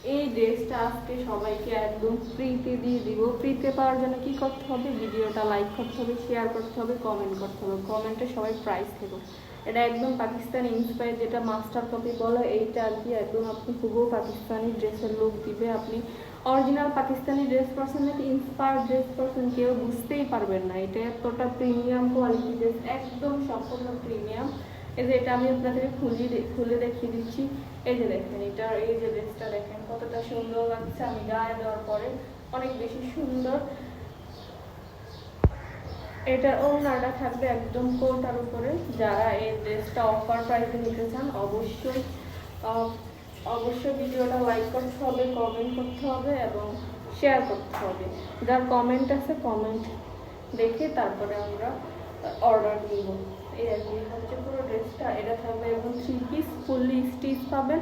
এই ড্রেসটা আজকে সবাইকে একদম ফ্রিতে দিয়ে দিব। ফ্রিতে পাওয়ার জন্য কি করতে হবে, ভিডিওটা লাইক করতে হবে, শেয়ার করতে হবে, কমেন্ট করতে হবে। কমেন্টে সবাই প্রাইস দেবো। এটা একদম পাকিস্তানি ইন্সপায়ার, যেটা মাস্টার কপি বলো এইটা আর কি, একদম আপনি হুবহু পাকিস্তানি ড্রেসের লুক দিবে। আপনি অরিজিনাল পাকিস্তানি ড্রেস পরছেন নাকি ইন্সপায়ার ড্রেস পরছেন কেউ বুঝতেই পারবেন না। এটা এতটা প্রিমিয়াম কোয়ালিটি ড্রেস, একদম সম্পূর্ণ প্রিমিয়াম। এই যে এটা আমি আপনাদেরকে খুলে দেখিয়ে দিচ্ছি। এই যে দেখেন, এটা এই যে ড্রেসটা দেখেন কতটা সুন্দর লাগছে। আমি গায়ে দেওয়ার পরে অনেক বেশি সুন্দর। এটার ওড়নাটা থাকবে একদম কোটার উপরে। যারা এই ড্রেসটা অফার প্রাইসে নিতে চান অবশ্যই ভিডিওটা লাইক করতে হবে, কমেন্ট করতে হবে এবং শেয়ার করতে হবে। যার কমেন্ট আছে কমেন্ট দেখে তারপরে আমরা অর্ডার দিব। এই আর কি হচ্ছে পুরো ড্রেসটা। এটা থাকবে এবং 3 পিস ফুললি স্টিচ পাবেন।